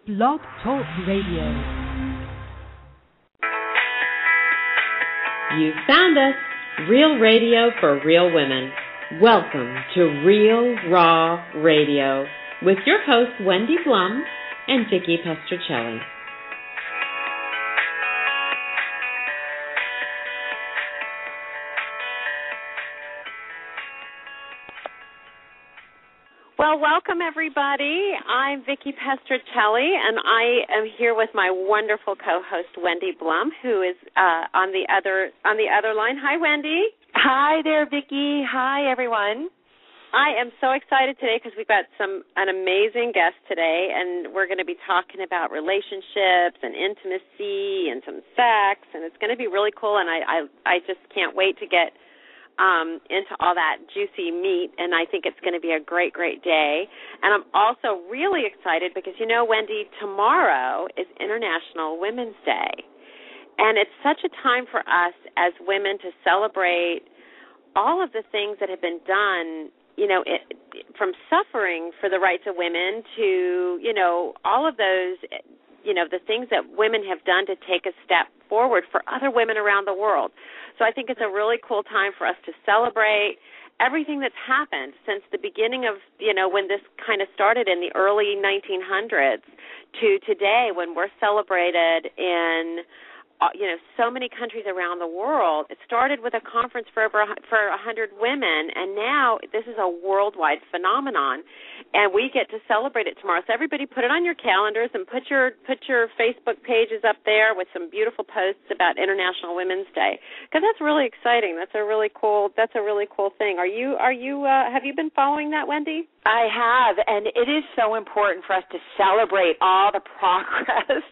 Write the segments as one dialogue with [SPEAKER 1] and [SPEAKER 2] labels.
[SPEAKER 1] Blog Talk Radio.
[SPEAKER 2] You found us. Real radio for real women. Welcome to Real Raw Radio with your hosts Wendi Blum and Vicky Pestrichelli. Well, welcome everybody. I'm Vicky Pestrichelli, and I am here with my wonderful co-host Wendi Blum, who is on the other line. Hi, Wendi.
[SPEAKER 3] Hi there, Vicky. Hi, everyone.
[SPEAKER 2] I am so excited today because we've got an amazing guest today, and we're going to be talking about relationships and intimacy and some sex, and it's going to be really cool. And I just can't wait to get into all that juicy meat, and I think it's going to be a great, great day. And I'm also really excited because, you know, Wendi, tomorrow is International Women's Day, and it's such a time for us as women to celebrate all of the things that have been done, you know, from suffering for the rights of women to, you know, all of those, you know, the things that women have done to take a step forward for other women around the world. So I think it's a really cool time for us to celebrate everything that's happened since the beginning of, you know, when this kind of started in the early 1900s to today when we're celebrated in, you know, so many countries around the world. It started with a conference for 100 women, and now this is a worldwide phenomenon, and we get to celebrate it tomorrow. So everybody put it on your calendars and put your Facebook pages up there with some beautiful posts about International Women's Day, because that's really exciting. That's a really cool thing. Have you been following that, Wendi?
[SPEAKER 3] I have, and it is so important for us to celebrate all the progress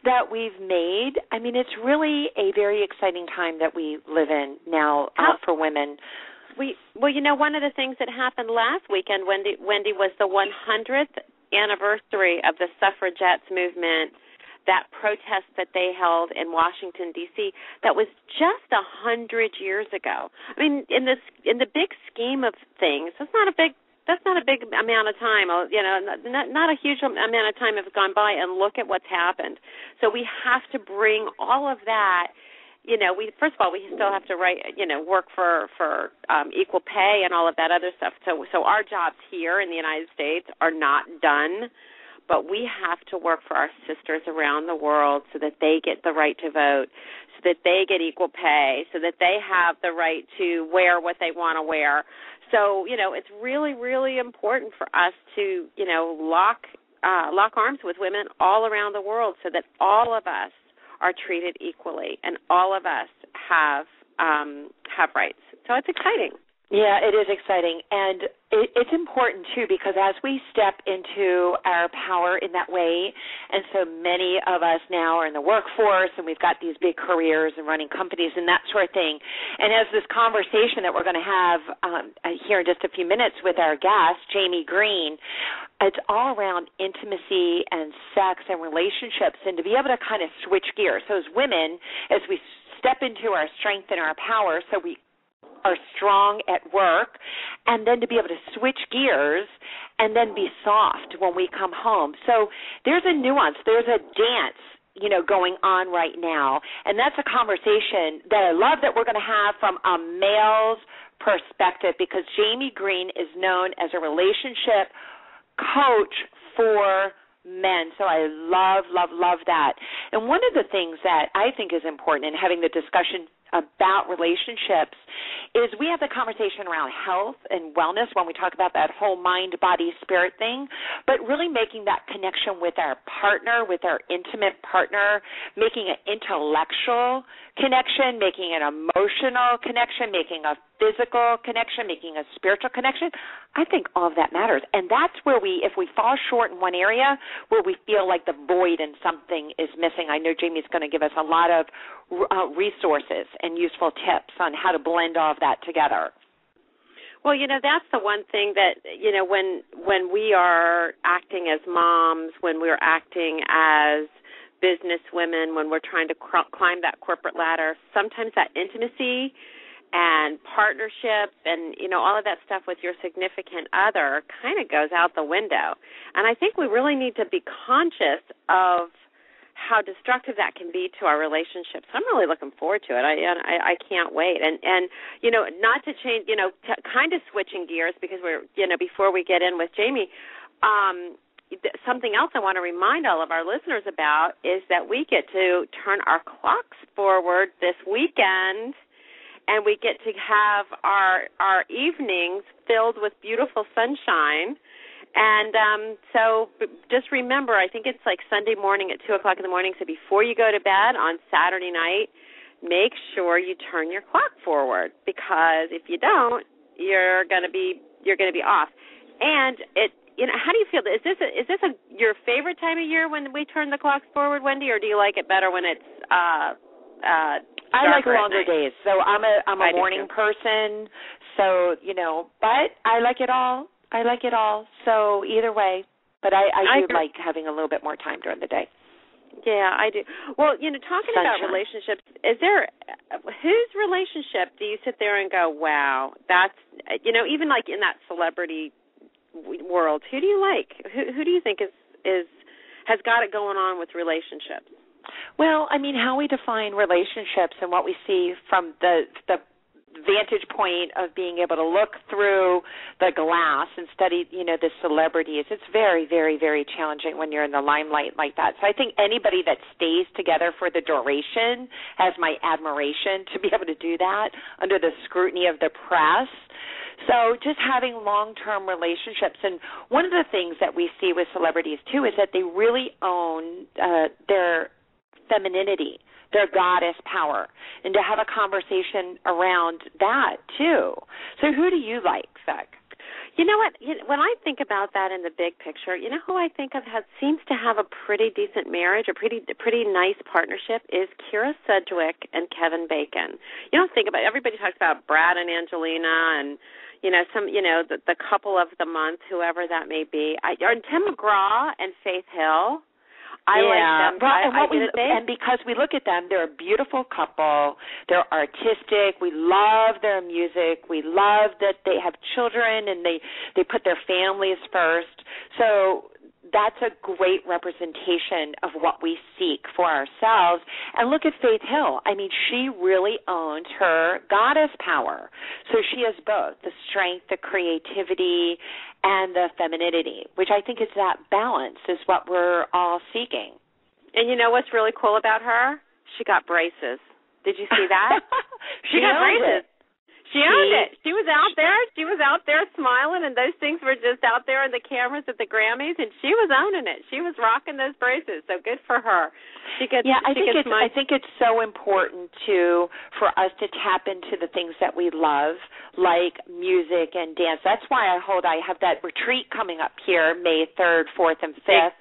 [SPEAKER 3] that we've made. I mean, it's really a very exciting time that we live in now for women.
[SPEAKER 2] Well, you know, one of the things that happened last weekend, Wendi, was the 100th anniversary of the suffragettes movement, that protest that they held in Washington, D.C., that was just 100 years ago. I mean, in the big scheme of things, that's not a big amount of time. You know, not a huge amount of time has gone by, and look at what's happened. So we have to bring all of that. You know, first of all, we still have to work for equal pay and all of that other stuff. So our jobs here in the United States are not done, but we have to work for our sisters around the world so that they get the right to vote, so that they get equal pay, so that they have the right to wear what they want to wear. So, you know, it's really, really important for us to, you know, lock arms with women all around the world so that all of us are treated equally and all of us have rights. So it's exciting.
[SPEAKER 3] Yeah, it is exciting, and it's important, too, because as we step into our power in that way, and so many of us now are in the workforce, and we've got these big careers and running companies and that sort of thing, and as this conversation that we're going to have here in just a few minutes with our guest, Jamie Green, it's all around intimacy and sex and relationships, and to be able to kind of switch gears. So as women, as we step into our strength and our power, so we are strong at work, and then to be able to switch gears and then be soft when we come home. So there's a nuance, there's a dance, you know, going on right now, and that's a conversation that I love that we're going to have from a male's perspective, because Jamie Green is known as a relationship coach for men. So I love that. And one of the things that I think is important in having the discussion about relationships is we have the conversation around health and wellness when we talk about that whole mind, body, spirit thing, but really making that connection with our partner, with our intimate partner, making an intellectual connection, making an emotional connection, making a physical connection, making a spiritual connection. I think all of that matters. And that's where if we fall short in one area, where we feel like the void and something is missing. I know Jamie's going to give us a lot of resources and useful tips on how to blend all of that together.
[SPEAKER 2] Well, you know, that's the one thing that, you know, when we are acting as moms, when we're acting as business women, when we're trying to climb that corporate ladder, sometimes that intimacy and partnership and, all of that stuff with your significant other kind of goes out the window. And I think we really need to be conscious of how destructive that can be to our relationships. I'm really looking forward to it. I can't wait. And not to change, kind of switching gears because we're, before we get in with Jamie, something else I want to remind all of our listeners about is that we get to turn our clocks forward this weekend, and we get to have our evenings filled with beautiful sunshine. And so just remember, I think it's like Sunday morning at 2 o'clock in the morning, so before you go to bed on Saturday night, make sure you turn your clock forward, because if you don't, you're going to be off. And how do you feel? Is this your favorite time of year when we turn the clocks forward, Wendi, or do you like it better when it's
[SPEAKER 3] I like longer days. So I'm a morning person. So, but I like it all. So either way, but I do like having a little bit more time during the day.
[SPEAKER 2] Yeah, I do. Well, talking about relationships, is there whose relationship do you sit there and go, wow, that's, even like in that celebrity world, who do you like? Who do you think has got it going on with relationships?
[SPEAKER 3] Well, I mean, how we define relationships and what we see from the vantage point of being able to look through the glass and study, the celebrities, it's very, very, very challenging when you're in the limelight like that. So I think anybody that stays together for the duration has my admiration to be able to do that under the scrutiny of the press. So just having long-term relationships. And one of the things that we see with celebrities, too, is that they really own their femininity, their goddess power, and to have a conversation around that, too. So who do you like, Vic?
[SPEAKER 2] You know what? When I think about that in the big picture, who I think of seems to have a pretty decent marriage, a pretty nice partnership, is Kira Sedgwick and Kevin Bacon. Think about it. Everybody talks about Brad and Angelina and, the couple of the month, whoever that may be. And Tim McGraw and Faith Hill. I like them.
[SPEAKER 3] And because we look at them, they're a beautiful couple. They're artistic. We love their music. We love that they have children and they put their families first. So that's a great representation of what we seek for ourselves. And look at Faith Hill. I mean, she really owns her goddess power. So she has both the strength, the creativity, and the femininity, which I think is that balance is what we're all seeking.
[SPEAKER 2] And you know what's really cool about her? She got braces. Did you see that?
[SPEAKER 3] She got braces.
[SPEAKER 2] She owned it. She was out there. She was out there smiling, and those things were just out there in the cameras at the Grammys, and she was owning it. She was rocking those braces. So good for her.
[SPEAKER 3] I think it's so important for us to tap into the things that we love, like music and dance. That's why I have that retreat coming up here, May 3rd, 4th, and 5th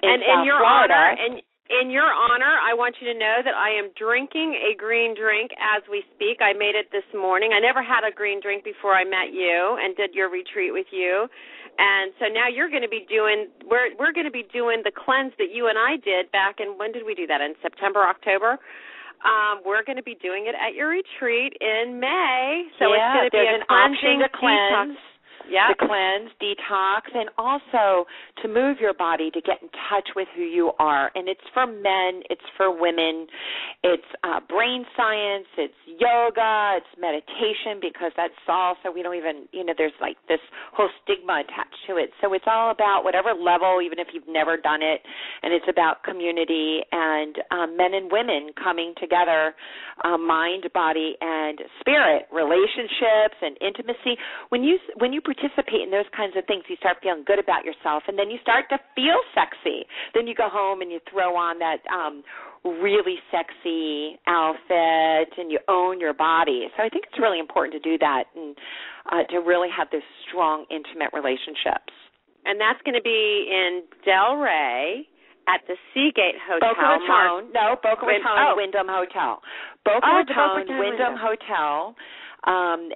[SPEAKER 3] in South Florida.
[SPEAKER 2] In your honor, I want you to know that I am drinking a green drink as we speak. I made it this morning. I never had a green drink before I met you and did your retreat with you. And so now you're going to be doing, we're going to be doing the cleanse that you and I did back in, when did we do that? In September, October? We're going to be doing it at your retreat in May. So it's going to be a cleansing detox.
[SPEAKER 3] To cleanse, detox, and also to move your body to get in touch with who you are. And it's for men, it's for women, it's brain science, it's yoga, it's meditation, because that's also, we don't even, there's like this whole stigma attached to it. So it's all about whatever level, even if you've never done it, and it's about community and men and women coming together, mind, body, and spirit, relationships and intimacy. When you participate in those kinds of things, you start feeling good about yourself, and then you start to feel sexy. Then you go home and you throw on that really sexy outfit, and you own your body. So I think it's really important to do that and to really have this strong, intimate relationships.
[SPEAKER 2] And that's going to be in Delray at the Seagate Hotel.
[SPEAKER 3] Boca Raton. Boca Raton Wyndham Hotel. Boca Raton Wyndham Hotel. And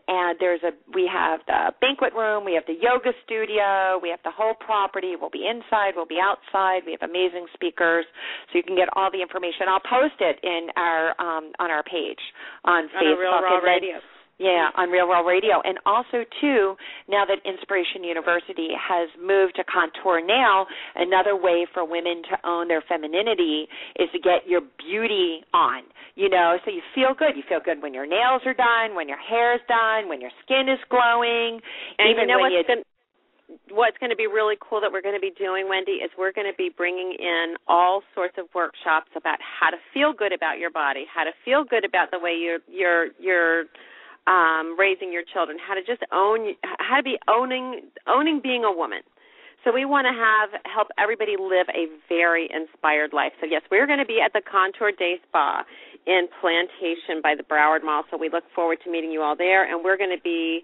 [SPEAKER 3] we have the banquet room, we have the yoga studio, we have the whole property. We'll be inside, we'll be outside. We have amazing speakers, so you can get all the information. I'll post it in our on our page on Facebook.
[SPEAKER 2] Real Raw Radio.
[SPEAKER 3] Yeah, on Real World Radio. And also, too, now that Inspiration University has moved to Contour Now, another way for women to own their femininity is to get your beauty on, so you feel good. You feel good when your nails are done, when your hair is done, when your skin is glowing.
[SPEAKER 2] And even what's going to be really cool that we're going to be doing, Wendi, is we're going to be bringing in all sorts of workshops about how to feel good about your body, how to feel good about the way you're raising your children, how to just owning being a woman. So we want to help everybody live a very inspired life. So yes, we're going to be at the Contour Day Spa in Plantation by the Broward Mall. So we look forward to meeting you all there, and we're going to be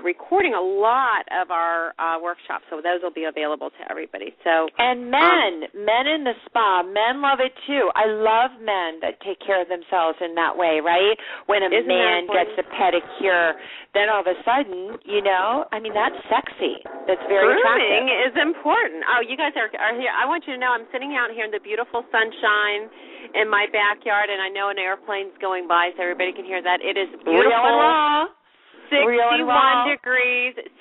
[SPEAKER 2] recording a lot of our workshops, so those will be available to everybody.
[SPEAKER 3] And men in the spa, men love it too. I love men that take care of themselves in that way, right? When a man gets a pedicure, then all of a sudden, that's sexy. That's very attractive.
[SPEAKER 2] Grooming is important. Oh, you guys are here. I want you to know I'm sitting out here in the beautiful sunshine in my backyard, and I know an airplane's going by, so everybody can hear that. It is beautiful.
[SPEAKER 3] Real and raw.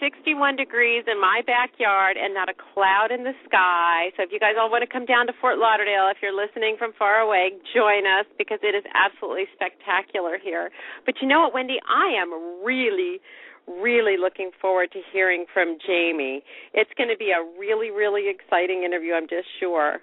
[SPEAKER 2] 61 degrees in my backyard and not a cloud in the sky. So if you guys all want to come down to Fort Lauderdale, if you're listening from far away, join us because it is absolutely spectacular here. But you know what, Wendi? I am really, really looking forward to hearing from Jamie. It's going to be a really, really exciting interview, I'm just sure.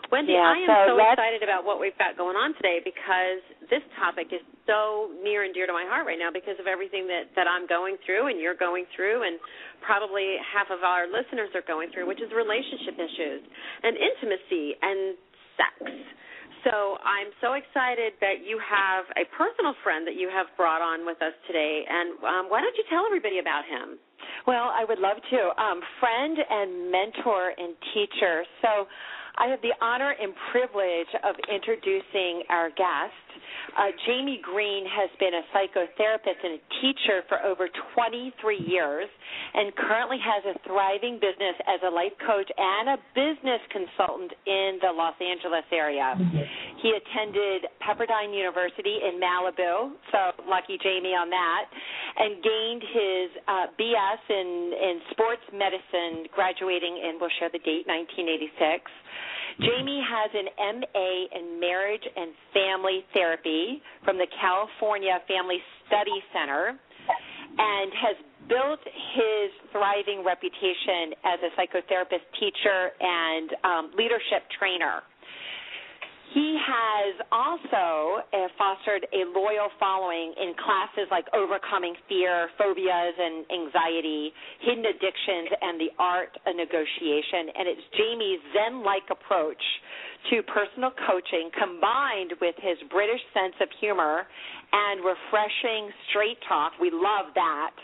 [SPEAKER 2] Wendi, I am so excited about what we've got going on today because this topic is so near and dear to my heart right now because of everything that I'm going through and you're going through and probably half of our listeners are going through, which is relationship issues and intimacy and sex. So I'm so excited that you have a personal friend that you have brought on with us today. And why don't you tell everybody about him?
[SPEAKER 3] Well, I would love to. Friend and mentor and teacher. So I have the honor and privilege of introducing our guest. Jamie Green has been a psychotherapist and a teacher for over 23 years and currently has a thriving business as a life coach and a business consultant in the Los Angeles area. He attended Pepperdine University in Malibu, so lucky Jamie on that, and gained his BS in sports medicine, graduating in, we'll share the date, 1986. Jamie has an MA in Marriage and Family Therapy from the California Family Study Center and has built his thriving reputation as a psychotherapist, teacher, and leadership trainer. He has also fostered a loyal following in classes like Overcoming Fear, Phobias, and Anxiety, Hidden Addictions, and the Art of Negotiation. And it's Jamie's Zen-like approach to personal coaching combined with his British sense of humor and refreshing straight talk, we love that,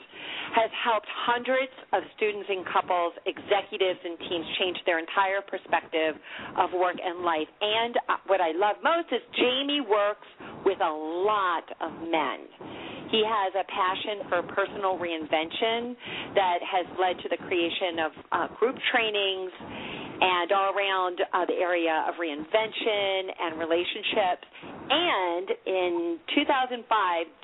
[SPEAKER 3] has helped hundreds of students and couples, executives, and teams change their entire perspective of work and life. And what I love most is Jamie works with a lot of men. He has a passion for personal reinvention that has led to the creation of group trainings and all around the area of reinvention and relationships. And in 2005,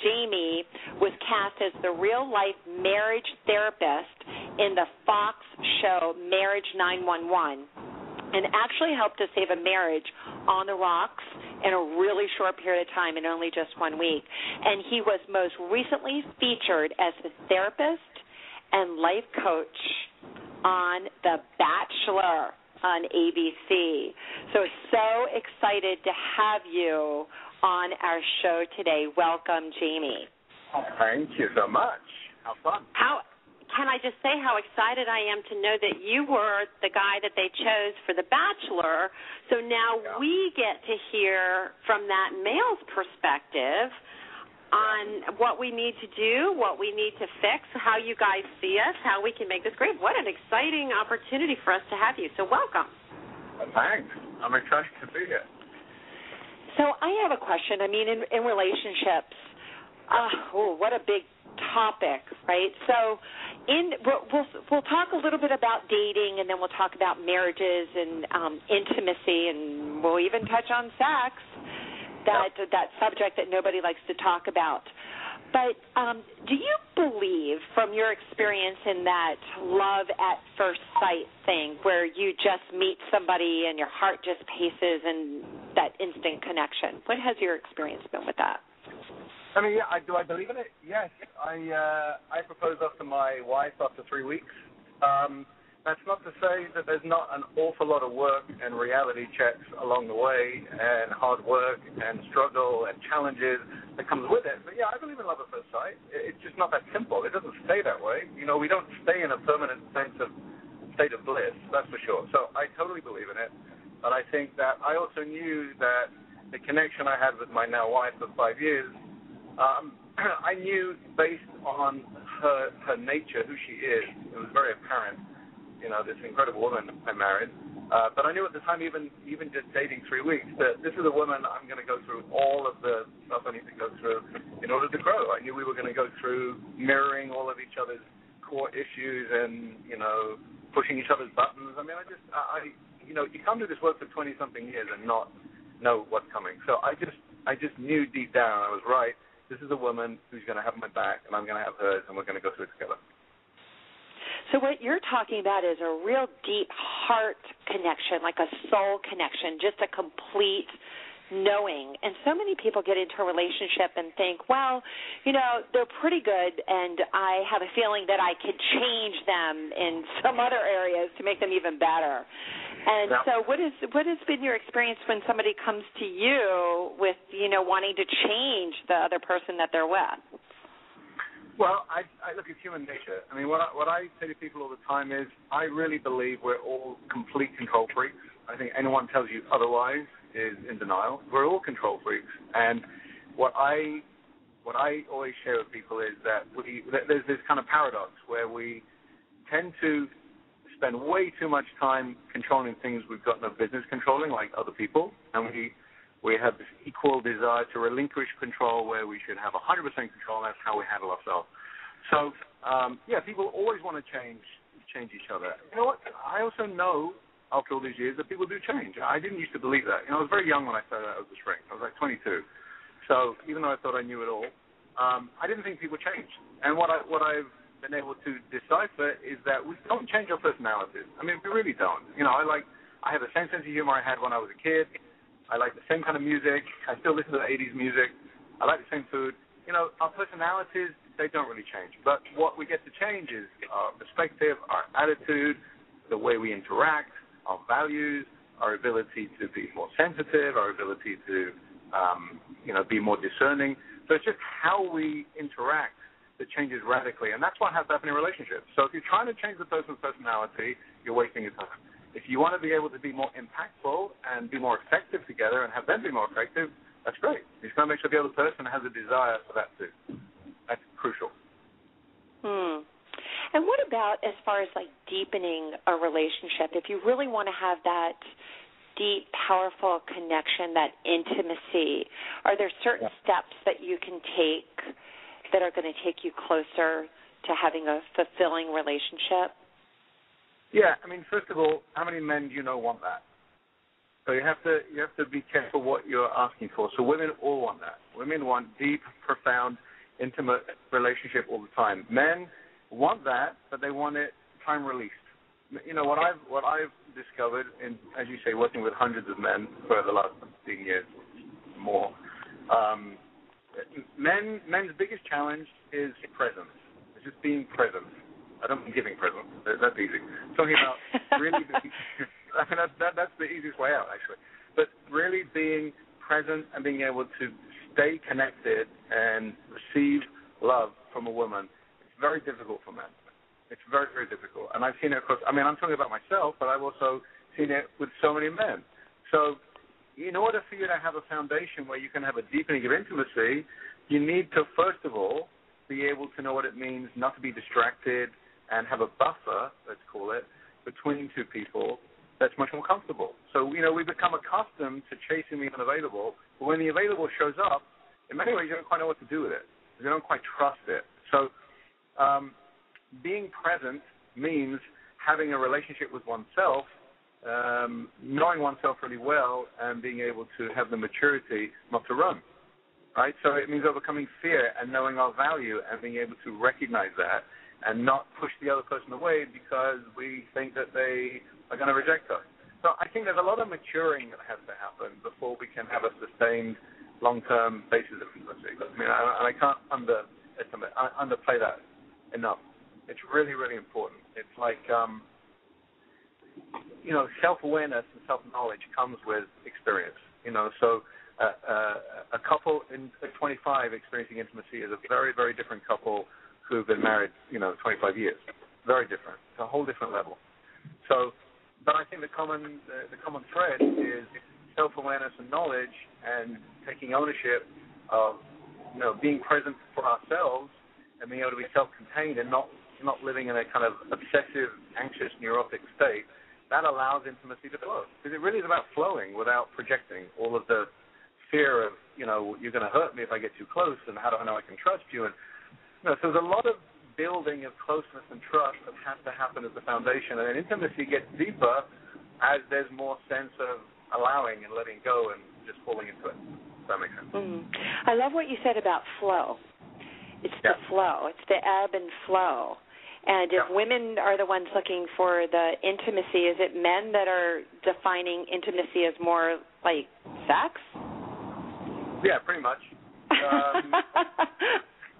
[SPEAKER 3] Jamie was cast as the real-life marriage therapist in the Fox show Marriage 911 and actually helped to save a marriage on the rocks in a really short period of time, in only just 1 week. And he was most recently featured as the therapist and life coach on The Bachelor on ABC. So excited to have you on our show today. Welcome, Jamie.
[SPEAKER 4] Thank you so much. How fun.
[SPEAKER 2] Can I just say how excited I am to know that you were the guy that they chose for The Bachelor, so now we get to hear from that male's perspective on what we need to do, what we need to fix, how you guys see us, how we can make this great. What an exciting opportunity for us to have you. So welcome.
[SPEAKER 4] Thanks. I'm excited to be here.
[SPEAKER 3] So I have a question. I mean, in relationships, what a big topic, right? So we'll talk a little bit about dating, and then we'll talk about marriages and intimacy, and we'll even touch on sex. That subject that nobody likes to talk about. But do you believe, from your experience in that love at first sight thing, where you just meet somebody and your heart just paces and that instant connection? What has your experience been with that?
[SPEAKER 4] I mean, yeah, do I believe in it? Yes. I proposed after my wife after 3 weeks. That's not to say that there's not an awful lot of work and reality checks along the way and hard work and struggle and challenges that comes with it. But, yeah, I believe in love at first sight. It's just not that simple. It doesn't stay that way. You know, we don't stay in a permanent state of bliss, that's for sure. So I totally believe in it. But I think that I also knew that the connection I had with my now wife of 5 years, I knew based on her nature, who she is, it was very apparent. You know, this incredible woman I married. But I knew at the time, even just dating 3 weeks, that this is a woman I'm going to go through all of the stuff I need to go through in order to grow. I knew we were going to go through mirroring all of each other's core issues and, you know, pushing each other's buttons. I mean, you know, you can't do this work for 20-something years and not know what's coming. So I just knew deep down I was right. This is a woman who's going to have my back, and I'm going to have hers, and we're going to go through it together.
[SPEAKER 3] So what you're talking about is a real deep heart connection, like a soul connection, just a complete knowing. And so many people get into a relationship and think, well, you know, they're pretty good, and I have a feeling that I could change them in some other areas to make them even better. And so what has been your experience when somebody comes to you with, you know, wanting to change the other person that they're with?
[SPEAKER 4] Well, I look at human nature. I mean, what I say to people all the time is I really believe we're all complete control freaks. I think anyone tells you otherwise is in denial. We're all control freaks. And what I always share with people is that there's this kind of paradox where we tend to spend way too much time controlling things we've got no business controlling, like other people, and we have this equal desire to relinquish control where we should have 100% control, and that's how we handle ourselves. So, people always want to change each other. You know what? I also know, after all these years, that people do change. I didn't used to believe that. You know, I was very young when I started out with the shrink. I was like 22. So even though I thought I knew it all, I didn't think people changed. And what I've been able to decipher is that we don't change our personalities. I mean, we really don't. You know, I have the same sense of humor I had when I was a kid. I like the same kind of music. I still listen to the 80s music. I like the same food. You know, our personalities, they don't really change. But what we get to change is our perspective, our attitude, the way we interact, our values, our ability to be more sensitive, our ability to, be more discerning. So it's just how we interact that changes radically. And that's what has to happen in relationships. So if you're trying to change the person's personality, you're wasting your time. If you want to be able to be more impactful and be more effective together and have them be more effective, that's great. You just got to make sure the other person has a desire for that too. That's crucial.
[SPEAKER 3] And what about as far as like deepening a relationship? If you really want to have that deep, powerful connection, that intimacy, are there certain steps that you can take that are going to take you closer to having a fulfilling relationship?
[SPEAKER 4] Yeah, I mean, first of all, how many men do you know want that? So you have to be careful what you're asking for. So women all want that. Women want deep, profound, intimate relationship all the time. Men want that, but they want it time released. You know, what I've discovered in, as you say, working with hundreds of men for the last 15 years, more, men's biggest challenge is presence. It's just being present. I don't mean giving presents. That's easy. I'm talking about really being, I mean, that's the easiest way out, actually. But really being present and being able to stay connected and receive love from a woman, it's very difficult for men. It's very, very difficult. And I've seen it across, I mean, I'm talking about myself, but I've also seen it with so many men. So in order for you to have a foundation where you can have a deepening of intimacy, you need to, first of all, be able to know what it means not to be distracted and have a buffer, let's call it, between two people that's much more comfortable. So, you know, we become accustomed to chasing the unavailable, but when the available shows up, in many ways you don't quite know what to do with it. You don't quite trust it. So being present means having a relationship with oneself, knowing oneself really well, and being able to have the maturity not to run. right? So it means overcoming fear and knowing our value and being able to recognize that and not push the other person away because we think that they are going to reject us. So I think there's a lot of maturing that has to happen before we can have a sustained long-term basis of intimacy. I mean, I can't underplay that enough. It's really, really important. It's like, self-awareness and self-knowledge comes with experience. So a couple at 25 experiencing intimacy is a very, very different couple who've been married, 25 years. Very different. It's a whole different level. So, but I think the common thread is self-awareness and knowledge and taking ownership of, being present for ourselves and being able to be self-contained and not living in a kind of obsessive, anxious, neurotic state. That allows intimacy to flow. Because it really is about flowing without projecting all of the fear of, you're going to hurt me if I get too close, and how do I know I can trust you? And so there's a lot of building of closeness and trust that has to happen as the foundation. And then intimacy gets deeper as there's more sense of allowing and letting go and just falling into it. Does that make sense?
[SPEAKER 3] Mm-hmm. I love what you said about flow. It's the flow. It's the ebb and flow. And if women are the ones looking for the intimacy, is it men that are defining intimacy as more like sex?
[SPEAKER 4] Yeah, pretty much.
[SPEAKER 3] That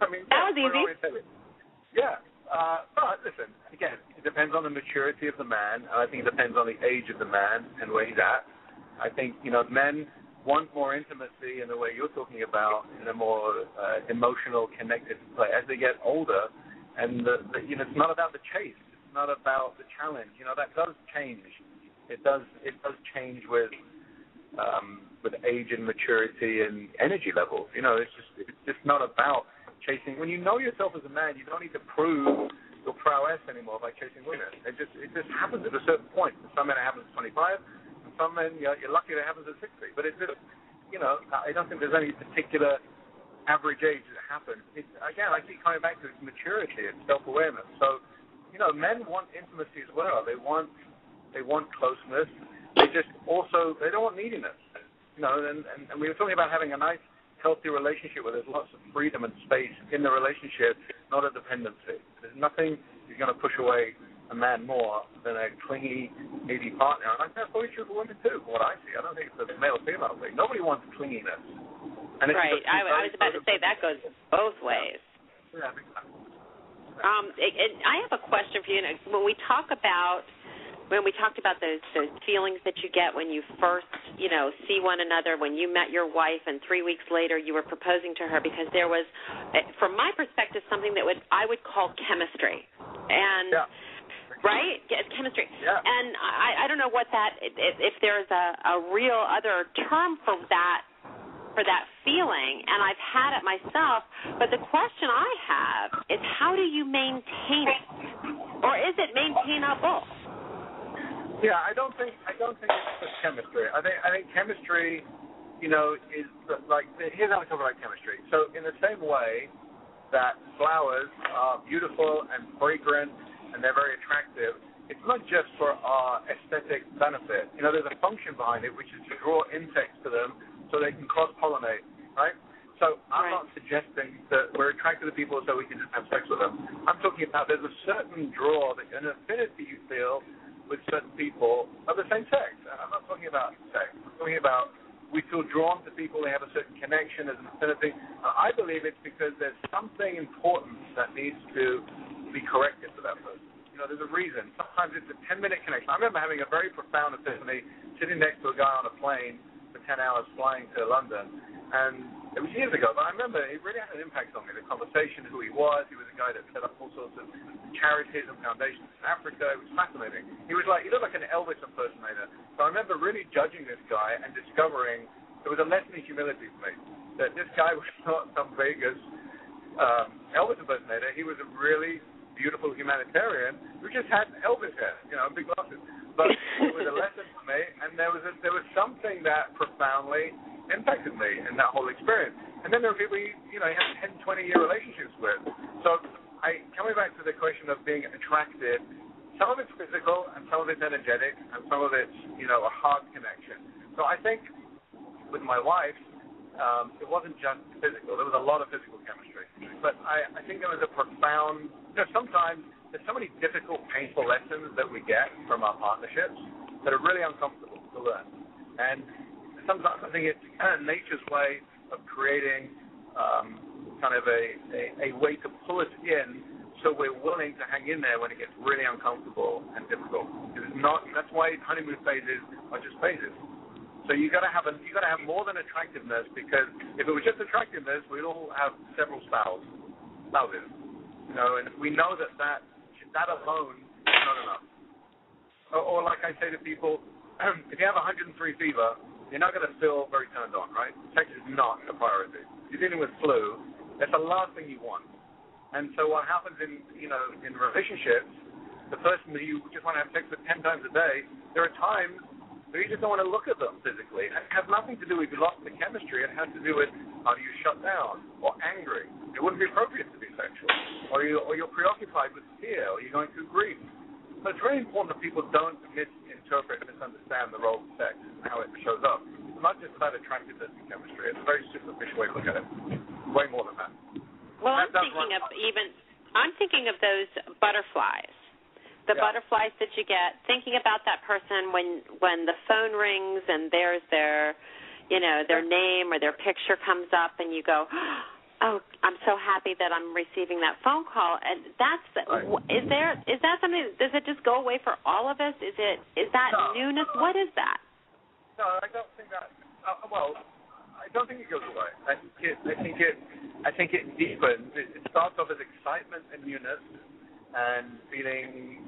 [SPEAKER 3] was easy.
[SPEAKER 4] Yeah. But listen, again, it depends on the maturity of the man, and I think it depends on the age of the man and where he's at. I think, men want more intimacy in the way you're talking about, in a more emotional, connected way. As they get older, and it's not about the chase. It's not about the challenge. That does change. It does change with age and maturity and energy levels. It's just not about chasing. When you know yourself as a man, you don't need to prove your prowess anymore by chasing women. It just happens at a certain point. For some men it happens at 25, and some men you're lucky that it happens at 60. But it's just, I don't think there's any particular average age that happens. Again, I keep coming back to its maturity and self-awareness. So, men want intimacy as well. They want closeness. They just also, they don't want neediness. And we were talking about having a nice, healthy relationship where there's lots of freedom and space in the relationship, not a dependency. There's nothing that's going to push away a man more than a clingy, needy partner. And I think that's probably true for women too, from what I see. I don't think it's a male-female thing. Nobody wants clinginess. And
[SPEAKER 2] right. I was about to say that goes both ways.
[SPEAKER 4] Yeah, I think so.
[SPEAKER 2] I have a question for you. When we talked about those feelings that you get when you first, see one another, when you met your wife, and 3 weeks later you were proposing to her, because there was, from my perspective, something that I would call chemistry, and right, chemistry. Yeah. And I don't know what that, if there's a real other term for that feeling, and I've had it myself, but the question I have is, how do you maintain it? Or is it maintainable?
[SPEAKER 4] Yeah, I don't think it's just chemistry. I think chemistry, is like, here's how I talk about chemistry. So in the same way that flowers are beautiful and fragrant and they're very attractive, it's not just for our aesthetic benefit. There's a function behind it, which is to draw insects to them so they can cross-pollinate, right? So I'm not suggesting that we're attracted to people so we can just have sex with them. I'm talking about there's a certain draw, an affinity you feel with certain people of the same sex. I'm not talking about sex. I'm talking about we feel drawn to people, they have a certain connection, there's an affinity. I believe it's because there's something important that needs to be corrected for that person. There's a reason. Sometimes it's a 10-minute connection. I remember having a very profound epiphany sitting next to a guy on a plane for 10 hours flying to London. And it was years ago, but I remember it really had an impact on me, the conversation, who he was. He was a guy that set up all sorts of charities and foundations in Africa. It was fascinating. He looked like an Elvis impersonator. So I remember really judging this guy and discovering there was a lesson in humility for me, that this guy was not some Vegas Elvis impersonator. He was a really beautiful humanitarian who just had Elvis hair, big glasses. But it was a lesson for me, and there was something that profoundly impacted me in that whole experience. And then there were people you have 10, 20-year relationships with. So coming back to the question of being attracted, some of it's physical and some of it's energetic and some of it's, a heart connection. So I think with my wife, it wasn't just physical. There was a lot of physical chemistry. But I think there was a profound, sometimes there's so many difficult, painful lessons that we get from our partnerships that are really uncomfortable to learn. And sometimes I think it's nature's way of creating kind of a way to pull us in so we're willing to hang in there when it gets really uncomfortable and difficult. That's why honeymoon phases are just phases. So you got to have more than attractiveness, because if it was just attractiveness, we'd all have several spouses. And we know that alone is not enough. Or like I say to people, if you have 103 fever, you're not going to feel very turned on, right? Sex is not a priority. If you're dealing with flu, that's the last thing you want. And so what happens in relationships, the person that you just want to have sex with 10 times a day, there are times where you just don't want to look at them physically. And it has nothing to do with you lost the chemistry. It has to do with are you shut down or angry. It wouldn't be appropriate to be sexual. Or you're preoccupied with fear, or you're going through grief. So it's really important that people don't misinterpret and misunderstand the role of sex and how it shows up. It's not just about attractiveness and chemistry. It's a very superficial way to look at it. Way more than that.
[SPEAKER 2] Well, I'm thinking of those butterflies, the butterflies that you get. Thinking about that person when the phone rings and there's their name or their picture comes up, and you go, oh, I'm so happy that I'm receiving that phone call. And is that something? Does it just go away for all of us? Is that newness? What is that?
[SPEAKER 4] No, I don't think that. I don't think it goes away. I think it deepens. It starts off as excitement and newness, and feeling,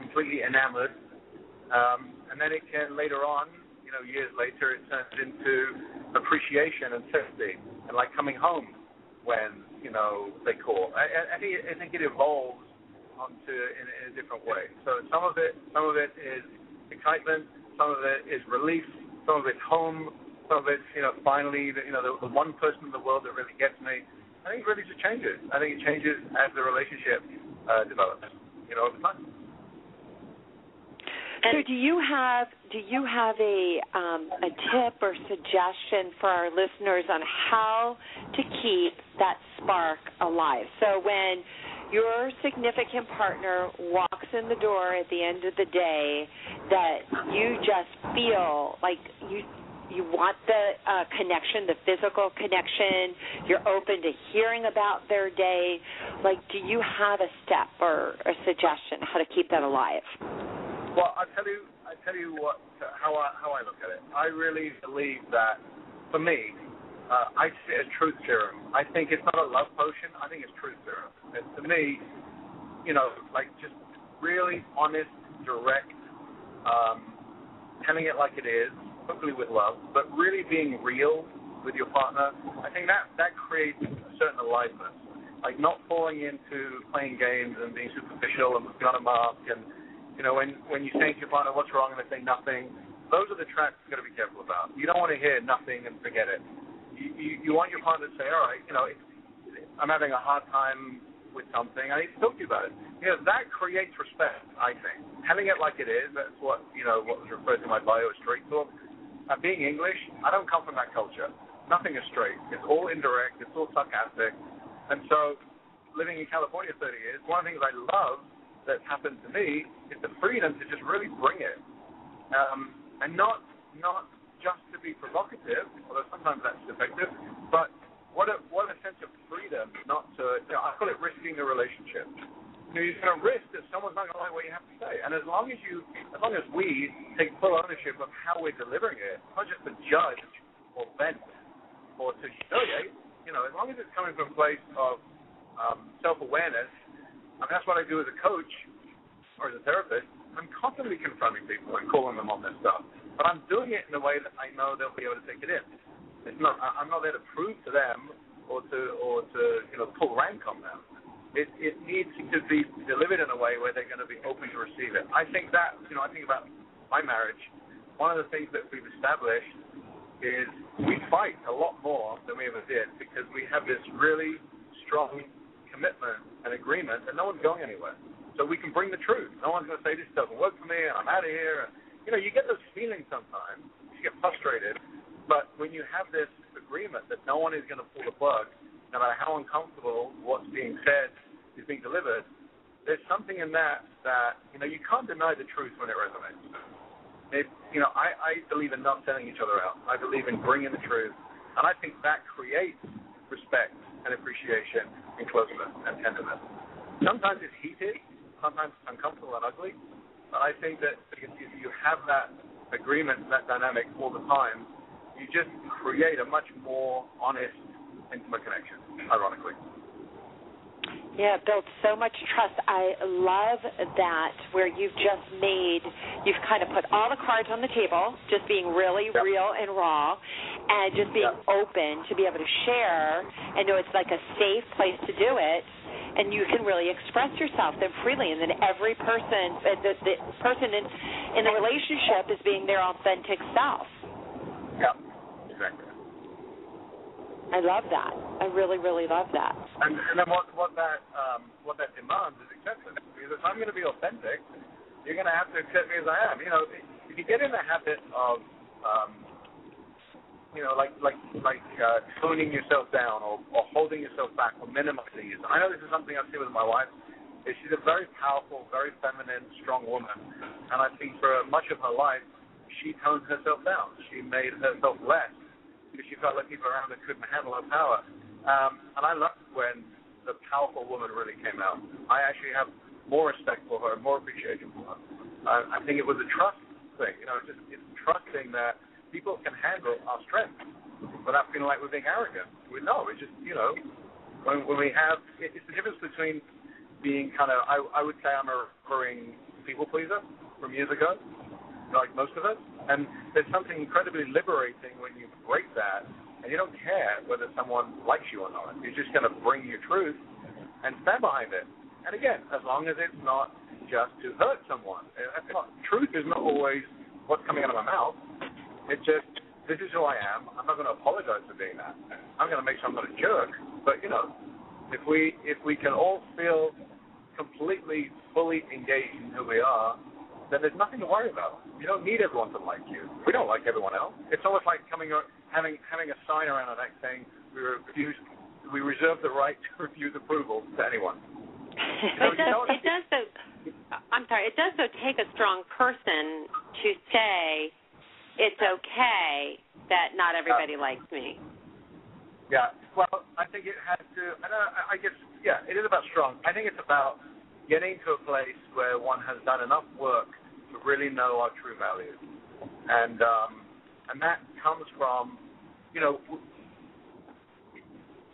[SPEAKER 4] completely enamored, and then it can later on, years later, it turns into appreciation and sympathy, and like coming home when they call. I think it evolves onto in a different way. So some of it is excitement, some of it is relief, some of it's home. Some of it's, finally, the one person in the world that really gets me. I think it really just changes. I think it changes as the relationship develops, over time.
[SPEAKER 3] So do you have a tip or suggestion for our listeners on how to keep that spark alive? So when your significant partner walks in the door at the end of the day, that you just feel like you want the connection, the physical connection. You're open to hearing about their day. Like, do you have a step or a suggestion how to keep that alive?
[SPEAKER 4] Well, I'll tell you how I look at it. I really believe that, for me, I see it as truth serum. I think it's not a love potion. I think it's truth serum. And to me, just really honest, direct, telling it like it is, hopefully with love, but really being real with your partner, I think that creates a certain aliveness. Like not falling into playing games and being superficial and putting on a mask and, when you say to your partner, what's wrong, and they say nothing, those are the traps you've got to be careful about. You don't want to hear nothing and forget it. You want your partner to say, all right, I'm having a hard time with something, I need to talk to you about it. That creates respect, I think. Telling it like it is, that's what was referred to in my bio as straight talk. Being English, I don't come from that culture. Nothing is straight. It's all indirect. It's all sarcastic. And so living in California 30 years, one of the things I love that's happened to me is the freedom to just really bring it. And not just to be provocative, although sometimes that's effective, but what a sense of freedom not to, I call it risking the relationship. You're going to risk that someone's not going to like what you have to say. And as long as we take full ownership of how we're delivering it, not just to judge or vent or to humiliate, as long as it's coming from a place of self-awareness, that's what I do as a coach or as a therapist. I'm constantly confronting people and calling them on their stuff. But I'm doing it in a way that I know they'll be able to take it in. I'm not there to prove to them or to pull rank on them. It needs to be delivered in a way where they're going to be open to receive it. I think that, I think about my marriage. One of the things that we've established is we fight a lot more than we ever did because we have this really strong commitment and agreement that no one's going anywhere. So we can bring the truth. No one's going to say this doesn't work for me and I'm out of here. You get those feelings sometimes. You get frustrated. But when you have this agreement that no one is going to pull the plug, no matter how uncomfortable what's being said is being delivered, there's something in that you can't deny the truth when it resonates. I believe in not selling each other out. I believe in bringing the truth, and I think that creates respect and appreciation and closeness and tenderness. Sometimes it's heated, sometimes it's uncomfortable and ugly, but I think that if you have that agreement, that dynamic all the time, you just create a much more honest, intimate connection, ironically.
[SPEAKER 3] Yeah, it builds so much trust. I love that where you've kind of put all the cards on the table, just being really real and raw, and just being open to be able to share and know it's like a safe place to do it, and you can really express yourself then freely, and then every person, the person in the relationship is being their authentic self.
[SPEAKER 4] Yeah, exactly.
[SPEAKER 3] I love that. I really, really love that.
[SPEAKER 4] And then what that demands is acceptance. Because if I'm going to be authentic, you're going to have to accept me as I am. If you get in the habit of, toning yourself down or holding yourself back or minimizing yourself. I know this is something I see with my wife. She's a very powerful, very feminine, strong woman. And I think for much of her life, she toned herself down. She made herself less because she felt like people around her couldn't handle her power. And I loved when the powerful woman really came out. I actually have more respect for her, more appreciation for her. I think it was a trust thing. It's trusting that people can handle our strength without feeling like we're being arrogant. It's just, when we have, it's the difference between being kind of, I would say I'm a recurring people pleaser from years ago, like most of us. And there's something incredibly liberating when you break that, and you don't care whether someone likes you or not. You're just going to bring your truth and stand behind it. And again, as long as it's not just to hurt someone. Truth is not always what's coming out of my mouth. It's just, this is who I am. I'm not going to apologize for being that. I'm going to make sure I'm not a jerk. But, if we can all feel completely, fully engaged in who we are, then there's nothing to worry about. You don't need everyone to like you. We don't like everyone else. It's almost like having a sign around our neck saying we reserve the right to refuse approval to anyone.
[SPEAKER 2] It does though take a strong person to say it's okay that not everybody likes me.
[SPEAKER 4] Yeah. Well, I think it has to. I guess. Yeah, it is about strong. I think it's about getting to a place where one has done enough work to really know our true values, and that comes from,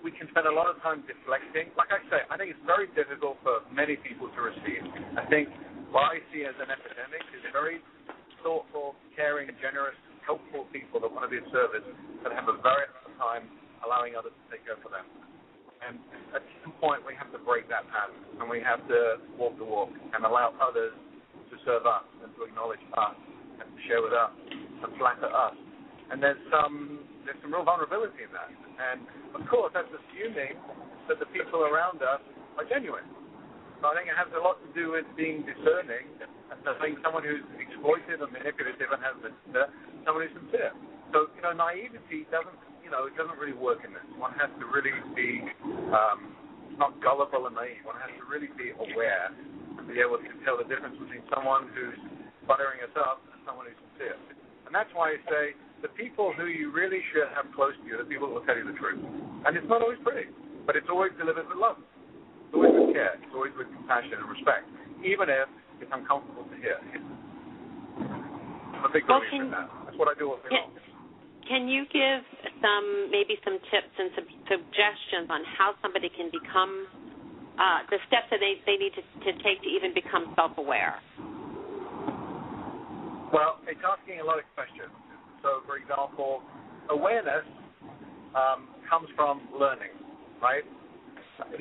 [SPEAKER 4] we can spend a lot of time deflecting. Like I say, I think it's very difficult for many people to receive. I think what I see as an epidemic is very thoughtful, caring, generous, helpful people that want to be of service that have a very hard time allowing others to take over for them. And at some point, we have to break that pattern, and we have to walk the walk and allow others to serve us and to acknowledge us and to share with us and flatter us. And there's some real vulnerability in that. And, of course, that's assuming that the people around us are genuine. So I think it has a lot to do with being discerning and being someone who's exploitive and manipulative and has someone who's sincere. So, naivety doesn't really work in this. One has to really be not gullible and naive. One has to really be aware and be able to tell the difference between someone who's buttering us up and someone who's sincere. And that's why I say the people who you really should have close to you are the people who will tell you the truth. And it's not always pretty, but it's always delivered with love. It's always with care. It's always with compassion and respect, even if it's uncomfortable to hear. I'm a big believer in that. That's what I do all day long.
[SPEAKER 2] Can you give maybe some tips and some suggestions on how somebody can become the steps that they need to take to even become self-aware?
[SPEAKER 4] Well, it's asking a lot of questions. So, for example, awareness comes from learning, right?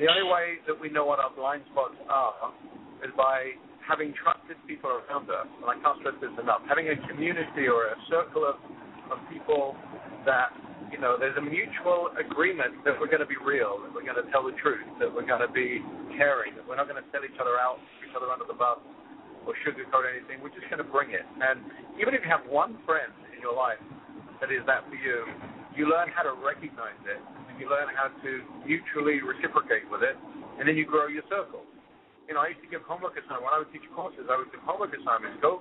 [SPEAKER 4] The only way that we know what our blind spots are is by having trusted people around us, and I can't stress this enough, having a community or a circle of people that, there's a mutual agreement that we're going to be real, that we're going to tell the truth, that we're going to be caring, that we're not going to sell each other out, each other under the bus, or sugarcoat anything. We're just going to bring it. And even if you have one friend in your life that is that for you, you learn how to recognize it, and you learn how to mutually reciprocate with it, and then you grow your circle. You know, I used to give homework assignments. When I would teach courses, I would give homework assignments. Go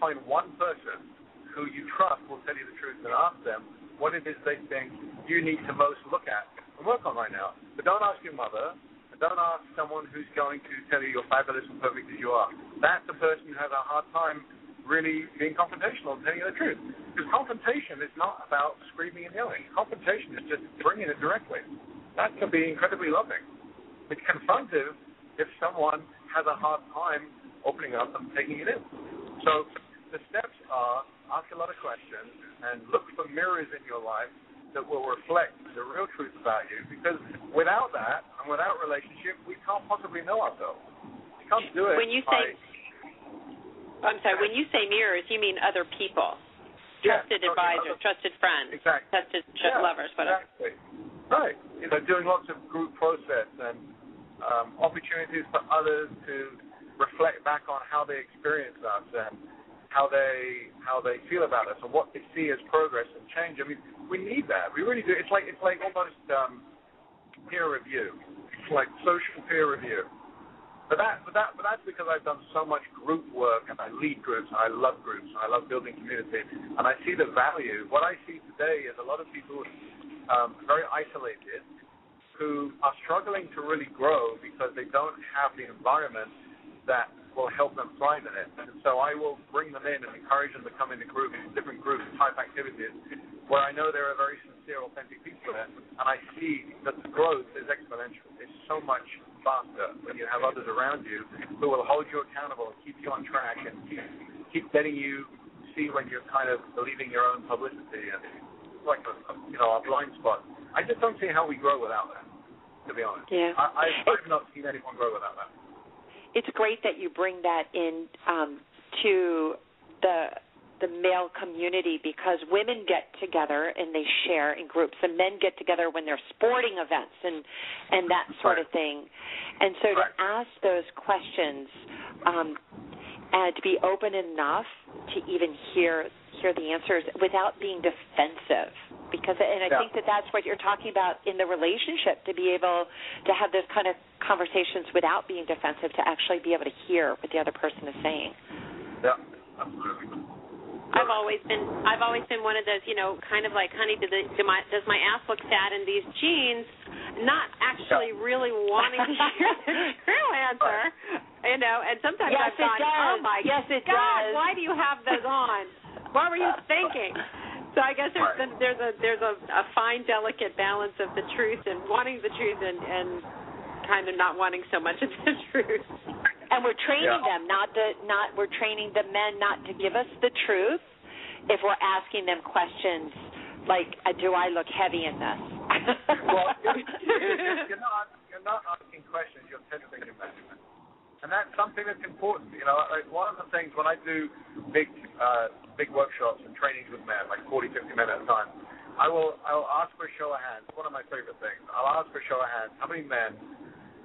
[SPEAKER 4] find one person who you trust will tell you the truth, and ask them what it is they think you need to most look at and work on right now. But don't ask your mother, and don't ask someone who's going to tell you you're fabulous and perfect as you are. That's the person who has a hard time really being confrontational and telling you the truth. Because confrontation is not about screaming and yelling. Confrontation is just bringing it directly. That can be incredibly loving. It's confrontive if someone has a hard time opening up and taking it in. So the steps are ask a lot of questions and look for mirrors in your life that will reflect the real truth about you. Because without that and without relationship, we can't possibly know ourselves. We can't do it.
[SPEAKER 2] When you say mirrors, you mean other people, trusted advisors, trusted friends, trusted lovers, whatever.
[SPEAKER 4] Exactly. Right. You know, doing lots of group process and opportunities for others to reflect back on how they experience us and how they feel about us and what they see as progress and change. I mean, we need that. We really do. It's like almost peer review. It's like social peer review. But that's because I've done so much group work, and I lead groups, and I love groups, and I love building community, and I see the value. What I see today is a lot of people very isolated who are struggling to really grow because they don't have the environment that will help them thrive in it. And so I will bring them in and encourage them to come into groups, different group type activities, where I know there are very sincere, authentic people in it, and I see that the growth is exponential. It's so much faster when you have others around you who will hold you accountable and keep you on track and keep letting you see when you're kind of believing your own publicity and like a blind spot. I just don't see how we grow without that, to be honest.
[SPEAKER 3] Yeah.
[SPEAKER 4] I've not seen anyone grow without that.
[SPEAKER 3] It's great that you bring that in to the male community, because women get together and they share in groups, and men get together when they're sporting events and that sort of thing. And so to ask those questions and to be open enough to even hear the answers without being defensive. I think that's what you're talking about in the relationship, to be able to have those kind of conversations without being defensive, to actually be able to hear what the other person is saying.
[SPEAKER 4] Yeah, absolutely.
[SPEAKER 2] I've always been one of those, kind of like, honey, does my ass look fat in these jeans? Not actually really wanting to hear the true answer, and sometimes I've gone, oh my God, why do you have those on? What were you thinking? So I guess there's a fine, delicate balance of the truth and wanting the truth and kind of not wanting so much of the truth.
[SPEAKER 3] And we're training them we're training the men not to give us the truth if we're asking them questions like, do I look heavy in this?
[SPEAKER 4] Well, you're not asking questions, you're testing your measurement. And that's something that's important. Like one of the things when I do big workshops and trainings with men, like 40, 50 men at a time, I'll ask for a show of hands. One of my favorite things. I'll ask for a show of hands. How many men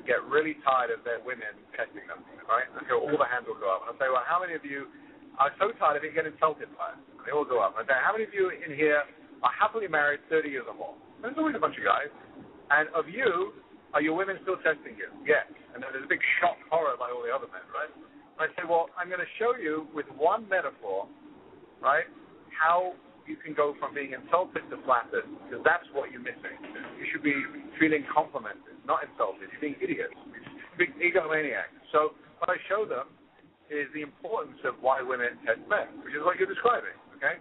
[SPEAKER 4] get really tired of their women testing them, right? And so all the hands will go up. And I'll say, well, how many of you are so tired of it, you get insulted by it? And they all go up. And I say, how many of you in here are happily married 30 years or more? And there's always a bunch of guys. And of you, are your women still testing you? Yes. And then there's a big shocked horror by all the other men, right? And I say, well, I'm going to show you with one metaphor, right, how you can go from being insulted to flattered, because that's what you're missing. You should be feeling complimented, not insulted. You're being idiots. You're big egomaniacs. So what I show them is the importance of why women test men, which is what you're describing, okay?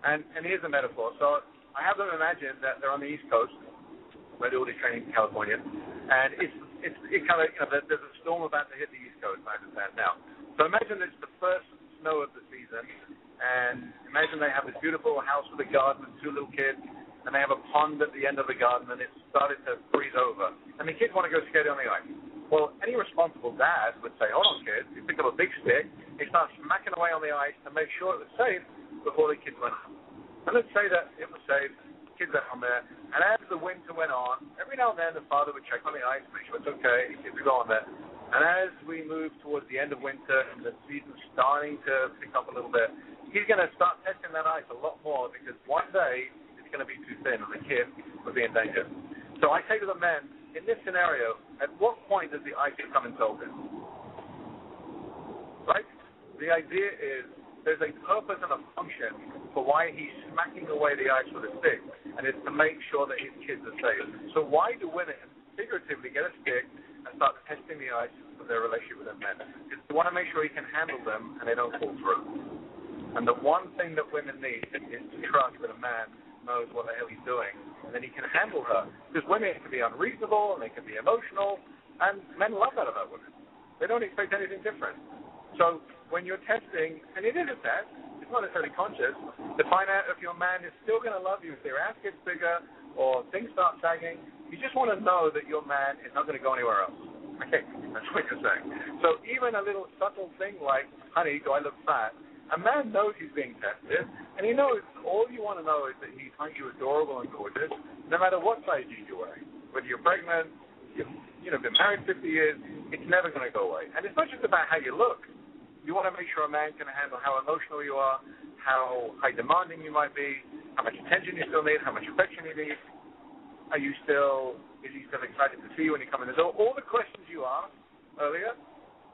[SPEAKER 4] And here's a metaphor. So I have them imagine that they're on the East Coast. I do all this training in California, and it's kind of, there's a storm about to hit the East Coast, I understand now. So imagine it's the first snow of the season, and imagine they have this beautiful house with a garden and 2 little kids, and they have a pond at the end of the garden, and it's started to freeze over. And the kids want to go skating on the ice. Well, any responsible dad would say, hold on, kids, you pick up a big stick, you start smacking away on the ice to make sure it was safe before the kids went out. And let's say that it was safe, kids went on there, and as the winter went on, every now and then the father would check on the ice, make sure it's okay, the kids would go on there. And as we move towards the end of winter and the season's starting to pick up a little bit, he's going to start testing that ice a lot more, because one day it's is going to be too thin and the kid will be in danger. So I say to the men, in this scenario, at what point does the ice become insulting? Right? The idea is there's a purpose and a function for why he's smacking away the ice with a stick, and it's to make sure that his kids are safe. So why do women figuratively get a stick and start testing the ice of their relationship with their men? Because they want to make sure he can handle them and they don't fall through. And the one thing that women need is to trust that a man knows what the hell he's doing, and then he can handle her. Because women can be unreasonable and they can be emotional, and men love that about women. They don't expect anything different. So when you're testing, and it is a test, it's not necessarily conscious, to find out if your man is still going to love you if their ass gets bigger or things start sagging. You just want to know that your man is not going to go anywhere else. Okay, that's what you're saying. So even a little subtle thing like, honey, do I look fat? A man knows he's being tested, and he knows all you want to know is that he finds you adorable and gorgeous, no matter what size jeans you're wearing. Whether you're pregnant, you've been married 50 years, it's never going to go away. And it's not just about how you look. You want to make sure a man can handle how emotional you are, how high demanding you might be, how much attention you still need, how much affection you need. Is he still excited to see you when you come in the door? All the questions you asked earlier,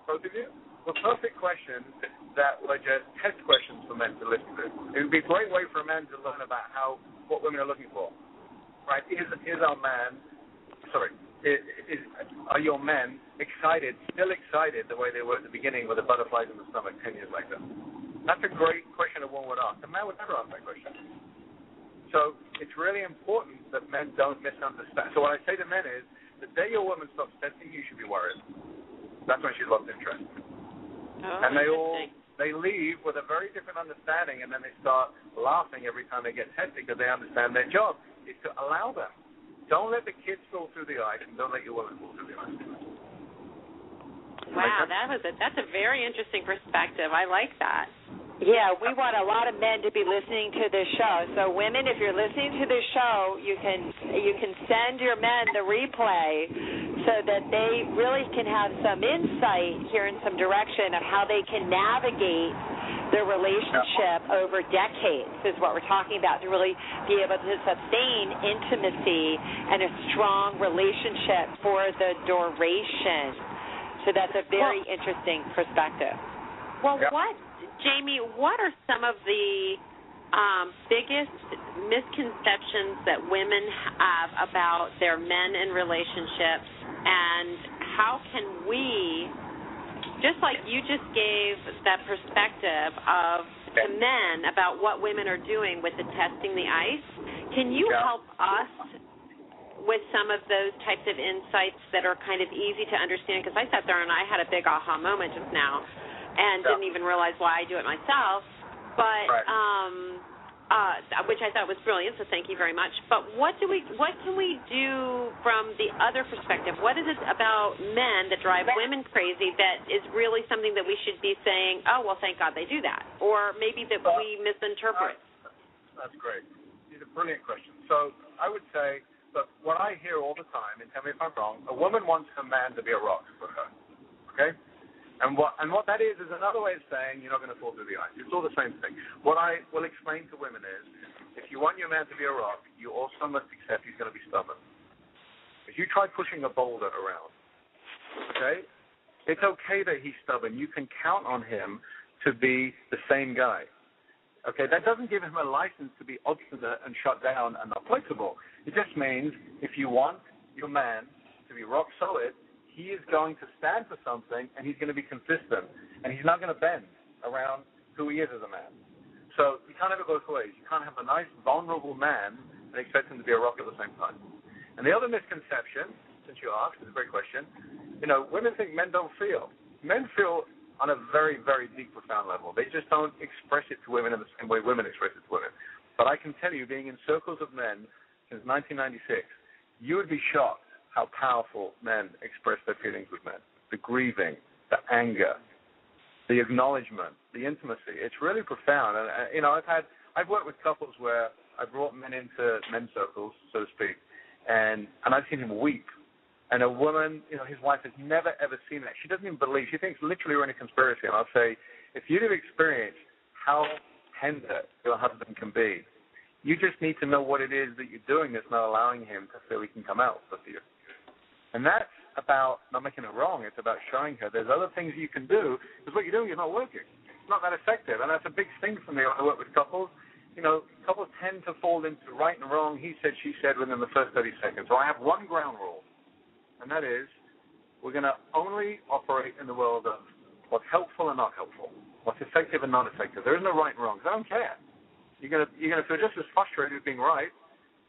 [SPEAKER 4] both of you, were perfect questions that were just test questions for men to listen to. It would be a great way for a man to learn about what women are looking for. Right? Are your men still excited the way they were at the beginning with the butterflies in the stomach 10 years later? That's a great question a woman would ask. A man would never ask that question. So it's really important that men don't misunderstand. So what I say to men is, the day your woman stops testing you, should be worried. That's when she's lost interest. And they leave with a very different understanding, and then they start laughing every time they get tested because they understand their job is to allow them. Don't let the kids fall through the ice, and don't let your woman fall through the ice.
[SPEAKER 2] Wow, that's a very interesting perspective. I like that.
[SPEAKER 3] Yeah, we want a lot of men to be listening to this show. So women, if you're listening to this show, you can send your men the replay so that they really can have some insight here and some direction of how they can navigate their relationship over decades is what we're talking about, to really be able to sustain intimacy and a strong relationship for the duration. So that's a very interesting perspective.
[SPEAKER 2] Well, Jamie, what are some of the biggest misconceptions that women have about their men and relationships, and how can we, just like you just gave that perspective of the men about what women are doing with the testing the ice, can you help us with some of those types of insights that are kind of easy to understand? Because I sat there and I had a big aha moment just now, and didn't even realize why I do it myself, but which I thought was brilliant, so thank you very much. But what can we do from the other perspective? What is it about men that drive women crazy that is really something that we should be saying, oh, well, thank God they do that, or maybe that we misinterpret?
[SPEAKER 4] That's great. These are brilliant questions. So I would say, look, what I hear all the time, and tell me if I'm wrong, a woman wants her man to be a rock for her, okay? And what that is another way of saying you're not going to fall through the ice. It's all the same thing. What I will explain to women is, if you want your man to be a rock, you also must accept he's going to be stubborn. If you try pushing a boulder around, okay, it's okay that he's stubborn. You can count on him to be the same guy. Okay, that doesn't give him a license to be obstinate and shut down and not flexible. It just means if you want your man to be rock solid, he is going to stand for something, and he's going to be consistent, and he's not going to bend around who he is as a man. So you can't have it both ways. You can't have a nice, vulnerable man and expect him to be a rock at the same time. And the other misconception, since you asked, is a great question, women think men don't feel. Men feel on a very, very deep, profound level. They just don't express it to women in the same way women express it to women. But I can tell you, being in circles of men since 1996, you would be shocked how powerful men express their feelings with men. The grieving, the anger, the acknowledgement, the intimacy. It's really profound. And, I've worked with couples where I brought men into men's circles, so to speak, and I've seen him weep. And a woman, his wife has never, ever seen that. She doesn't even believe. She thinks literally we're in a conspiracy. And I'll say, if you'd have experienced how tender your husband can be, You just need to know what it is that you're doing that's not allowing him to feel he can come out with you. And that's about not making it wrong. It's about showing her there's other things you can do, because what you're doing is not working. It's not that effective. And that's a big thing for me when I work with couples. Couples tend to fall into right and wrong, he said, she said, within the first 30 seconds. So I have one ground rule, and that is we're going to only operate in the world of what's helpful and not helpful, what's effective and not effective. There is no right and wrong, because I don't care. You're going to feel just as frustrated with being right,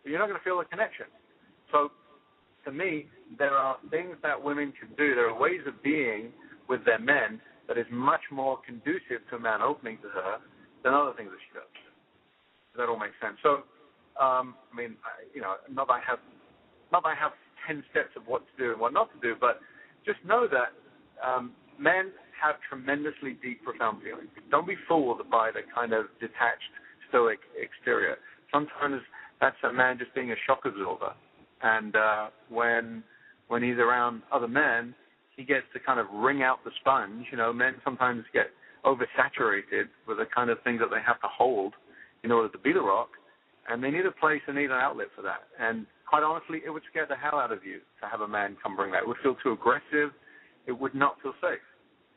[SPEAKER 4] but you're not going to feel the connection. So to me, there are things that women can do. There are ways of being with their men that is much more conducive to a man opening to her than other things that she does. That all makes sense. So, not that I have 10 steps of what to do and what not to do, but just know that men have tremendously deep, profound feelings. Don't be fooled by the kind of detached, stoic exterior. Sometimes that's a man just being a shock absorber, and when he's around other men, he gets to kind of wring out the sponge. Men sometimes get oversaturated with the kind of things that they have to hold in order to be the rock, and they need a place and need an outlet for that. And quite honestly, it would scare the hell out of you to have a man come bring that. It would feel too aggressive. It would not feel safe.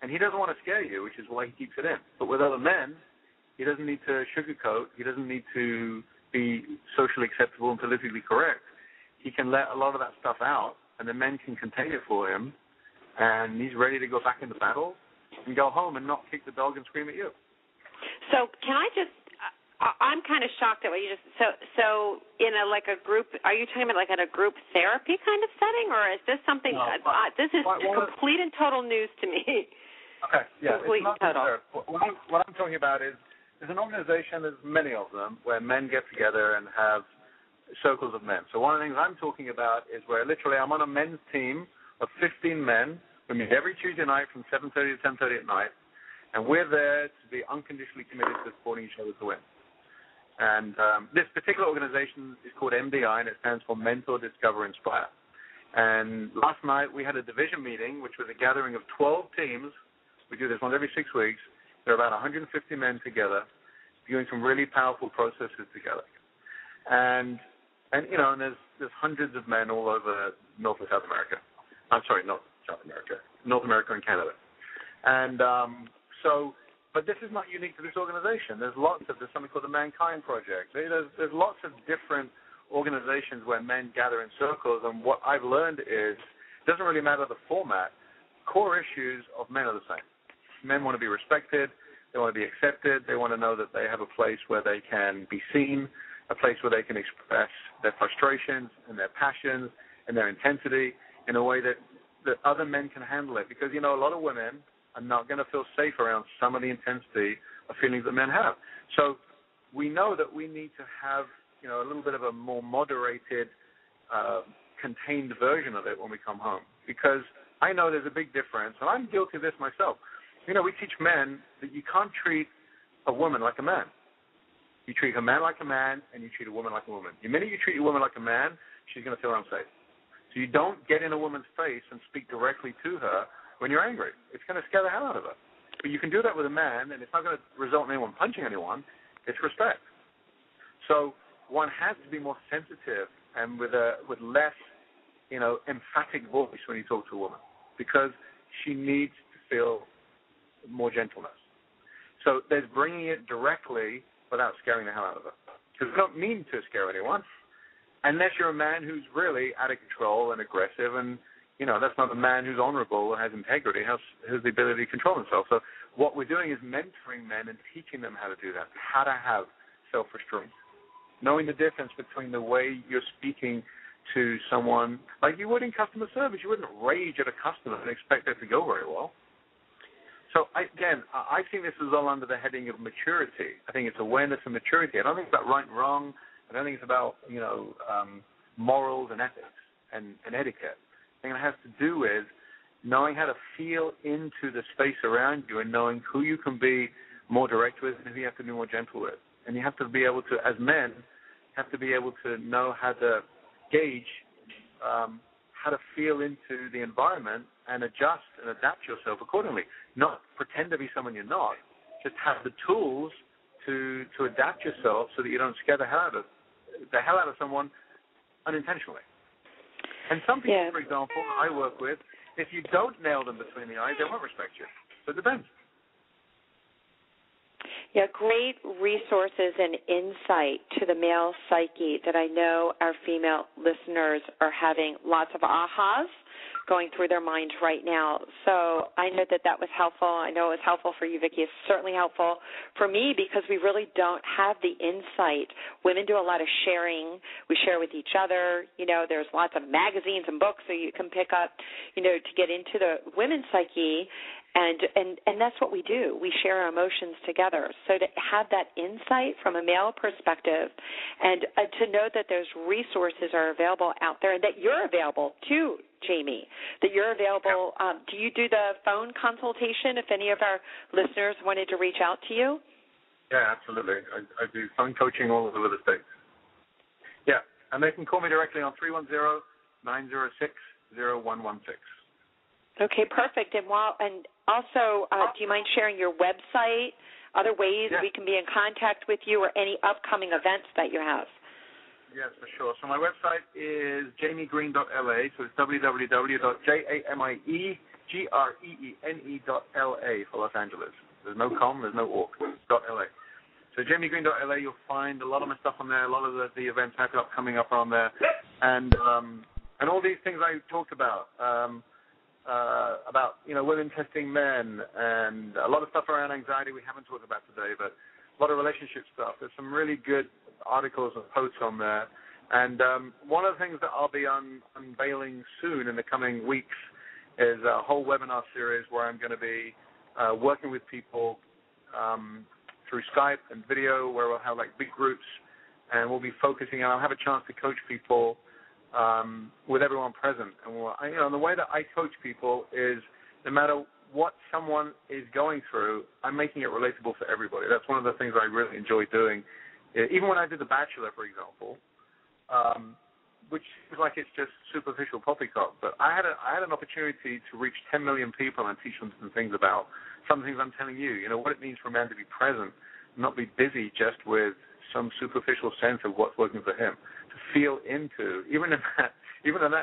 [SPEAKER 4] And he doesn't want to scare you, which is why he keeps it in. But with other men, he doesn't need to sugarcoat. He doesn't need to be socially acceptable and politically correct. He can let a lot of that stuff out, and the men can contain it for him, and he's ready to go back into battle and go home and not kick the dog and scream at you.
[SPEAKER 2] So can I just... I'm kind of shocked at what you just so in a group. Are you talking about at a group therapy kind of setting, or is this something? No, this is complete and total news to me.
[SPEAKER 4] Okay, yeah,
[SPEAKER 2] complete
[SPEAKER 4] it's not
[SPEAKER 2] and total.
[SPEAKER 4] What I'm talking about is there's an organization. There's many of them where men get together and have circles of men. So one of the things I'm talking about is where literally I'm on a men's team of 15 men. We meet every Tuesday night from 7:30 to 10:30 at night, and we're there to be unconditionally committed to supporting each other to win. And this particular organization is called MDI, and it stands for Mentor, Discover, Inspire. And last night we had a division meeting, which was a gathering of 12 teams. We do this once every 6 weeks. There are about 150 men together doing some really powerful processes together. And there's hundreds of men all over North and South America. I'm sorry, not South America, North America and Canada. And but this is not unique to this organization. There's something called the Mankind Project. There's lots of different organizations where men gather in circles, and what I've learned is it doesn't really matter the format. Core issues of men are the same. Men want to be respected. They want to be accepted. They want to know that they have a place where they can be seen, a place where they can express their frustrations and their passions and their intensity in a way that other men can handle it. Because, a lot of women are not going to feel safe around some of the intensity of feelings that men have. So we know that we need to have, a little bit of a more moderated, contained version of it when we come home. Because I know there's a big difference, and I'm guilty of this myself. We teach men that you can't treat a woman like a man. You treat a man like a man, and you treat a woman like a woman. The minute you treat a woman like a man, she's going to feel unsafe. So you don't get in a woman's face and speak directly to her when you're angry. It's going to scare the hell out of her. But you can do that with a man, and it's not going to result in anyone punching anyone. It's respect. So one has to be more sensitive and with less, emphatic voice when you talk to a woman, because she needs to feel more gentleness. So there's bringing it directly without scaring the hell out of her. Because we don't mean to scare anyone, unless you're a man who's really out of control and aggressive, and that's not a man who's honorable and has integrity, has the ability to control himself. So what we're doing is mentoring men and teaching them how to do that, how to have self-restraint, knowing the difference between the way you're speaking to someone, like you would in customer service. You wouldn't rage at a customer and expect it to go very well. So, I think this is all under the heading of maturity. I think it's awareness and maturity. I don't think it's about right and wrong. I don't think it's about, morals and ethics and etiquette. I think it has to do with knowing how to feel into the space around you and knowing who you can be more direct with and who you have to be more gentle with. And you have to be able to, as men, have to be able to know how to gauge how to feel into the environment and adjust and adapt yourself accordingly. Not pretend to be someone you're not. Just have the tools to adapt yourself so that you don't scare the hell out of someone unintentionally. And some people, for example, I work with, if you don't nail them between the eyes, they won't respect you. So it depends.
[SPEAKER 3] Yeah, great resources and insight to the male psyche that I know our female listeners are having lots of ahas going through their minds right now. So I know that was helpful. I know it was helpful for you, Vicky. It's certainly helpful for me because we really don't have the insight. Women do a lot of sharing. We share with each other. You know, there's lots of magazines and books that you can pick up, you know, to get into the women's psyche. And that's what we do. We share our emotions together. So to have that insight from a male perspective and to know that those resources are available out there and that you're available too, Jamie, that you're available. Do you do the phone consultation if any of our listeners wanted to reach out to you?
[SPEAKER 4] Yeah, absolutely. I do phone coaching all over the States. Yeah, and they can call me directly on 310-906-0116.
[SPEAKER 3] Okay, perfect. And also, do you mind sharing your website, other ways we can be in contact with you, or any upcoming events that you have?
[SPEAKER 4] Yes, for sure. So my website is jamiegreen.la, so it's www.jamiegreen.la for Los Angeles. There's no com, there's no org, .la. So jamiegreen.la, you'll find a lot of my stuff on there, a lot of the events I have coming up are on there, and all these things I talked about, women testing men, and a lot of stuff around anxiety we haven't talked about today, but a lot of relationship stuff. There's some really good articles and posts on there. And one of the things that I'll be unveiling soon in the coming weeks is a whole webinar series where I'm going to be working with people through Skype and video, where we'll have like big groups, and we'll be focusing, and I'll have a chance to coach people with everyone present. And the way that I coach people is no matter what someone is going through, I'm making it relatable for everybody. That's one of the things I really enjoy doing. Even when I did The Bachelor, for example, which seems like it's just superficial poppycock, but I had an opportunity to reach 10 million people and teach them some things about some things I'm telling you. You know, what it means for a man to be present, not be busy just with some superficial sense of what's working for him. To feel into, even in that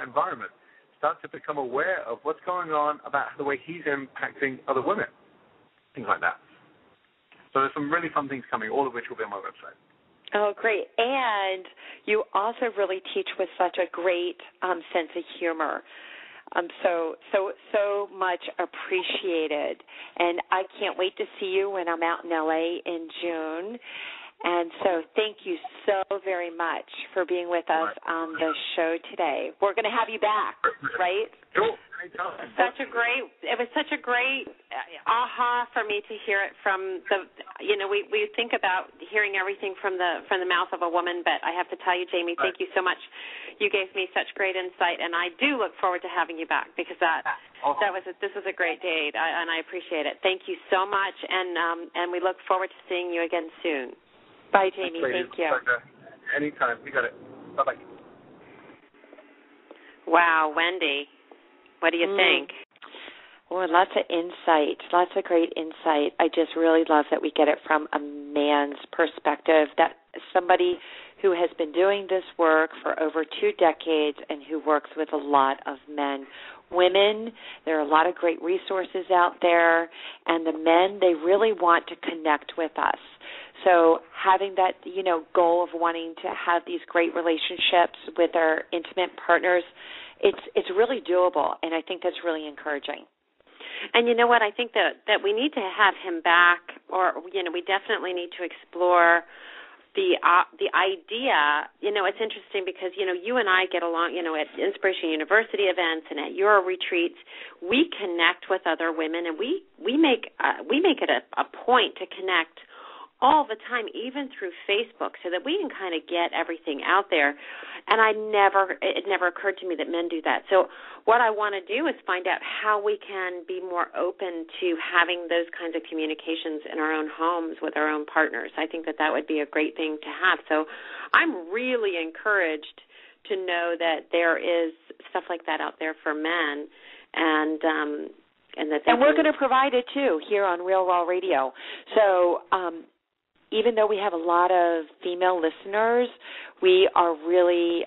[SPEAKER 4] environment, start to become aware of what's going on about the way he's impacting other women, things like that. So there's some really fun things coming, all of which will be on my website.
[SPEAKER 3] Oh, great. And you also really teach with such a great sense of humor. So much appreciated. And I can't wait to see you when I'm out in L.A. in June. And so thank you so very much for being with us on the show today. We're going to have you back, right?
[SPEAKER 4] Cool.
[SPEAKER 2] It was such a great aha for me to hear it from we think about hearing everything from the mouth of a woman, but I have to tell you, Jamie, thank you so much. You gave me such great insight, and I do look forward to having you back because this was a great date, and I appreciate it. Thank you so much, and we look forward to seeing you again soon. Bye, Jamie. Thank you.
[SPEAKER 4] Anytime. You got it. Bye-bye.
[SPEAKER 2] Wow, Wendi, what do you think?
[SPEAKER 3] Well, lots of insight, lots of great insight. I just really love that we get it from a man's perspective, that somebody who has been doing this work for over 2 decades and who works with a lot of men. Women, there are a lot of great resources out there, and the men, they really want to connect with us. So having that, goal of wanting to have these great relationships with our intimate partners, it's really doable, and I think that's really encouraging.
[SPEAKER 2] And you know what? I think that we need to have him back, or we definitely need to explore the idea. It's interesting because you and I get along. At Inspiration University events and at your retreats, we connect with other women, and we make it a point to connect all the time, even through Facebook, so that we can kind of get everything out there. And it never occurred to me that men do that. So what I want to do is find out how we can be more open to having those kinds of communications in our own homes with our own partners. I think that would be a great thing to have. So I'm really encouraged to know that there is stuff like that out there for men, and we're
[SPEAKER 3] going to provide it too here on Real Raw Radio. So even though we have a lot of female listeners, we are really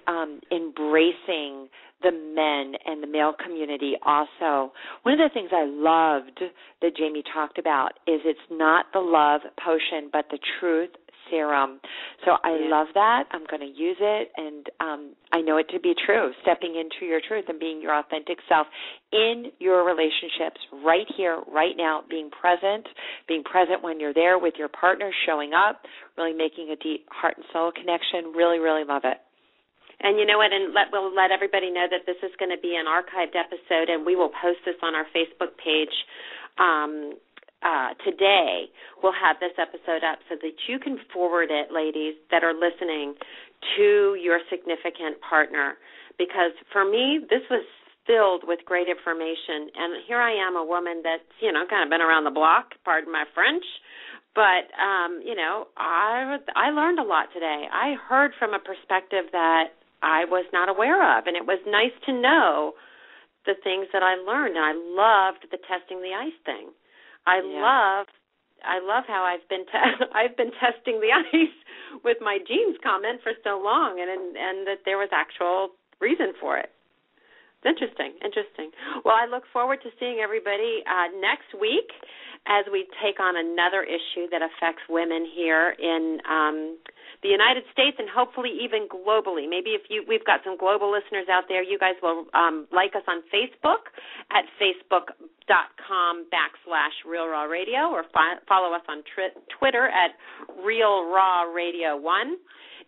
[SPEAKER 3] embracing the men and the male community also. One of the things I loved that Jamie talked about is it's not the love potion, but the truth serum. So I love that. I'm going to use it, and I know it to be true, stepping into your truth and being your authentic self in your relationships right here, right now, being present when you're there with your partner, showing up, really making a deep heart and soul connection. Really, really love it.
[SPEAKER 2] And you know what, and we'll let everybody know that this is going to be an archived episode, and we will post this on our Facebook page today. We'll have this episode up so that you can forward it, ladies that are listening, to your significant partner. Because for me, this was filled with great information, and here I am, a woman that's, kind of been around the block, pardon my French, but, I learned a lot today. I heard from a perspective that I was not aware of, and it was nice to know the things that I learned, and I loved the testing the ice thing. I love how I've been testing the ice with my jeans comment for so long, and that there was actual reason for it. It's interesting. Well, I look forward to seeing everybody next week as we take on another issue that affects women here in the United States and hopefully even globally. Maybe we've got some global listeners out there, you guys will like us on Facebook at facebook.com/Real Raw Radio, or follow us on Twitter at Real Raw Radio 1.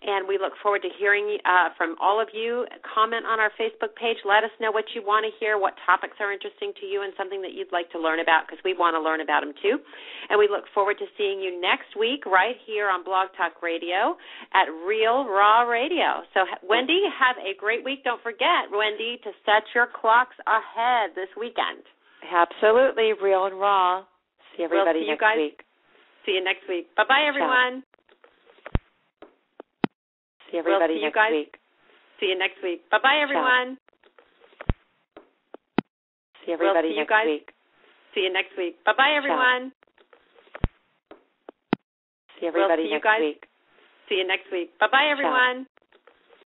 [SPEAKER 2] And we look forward to hearing from all of you. Comment on our Facebook page. Let us know what you want to hear, what topics are interesting to you, and something that you'd like to learn about, because we want to learn about them too. And we look forward to seeing you next week right here on Blog Talk Radio at Real Raw Radio. So, Wendi, have a great week. Don't forget, Wendi, to set your clocks ahead this weekend.
[SPEAKER 3] Absolutely. Real and Raw. See everybody next week.
[SPEAKER 2] See you next week. Bye-bye, everyone.
[SPEAKER 3] Ciao. See everybody next week.
[SPEAKER 2] See you next week. Bye-bye, everyone.
[SPEAKER 3] See everybody next week.
[SPEAKER 2] See you next week. Bye-bye, everyone.
[SPEAKER 3] See everybody next week.
[SPEAKER 2] See you next week. Bye-bye, everyone.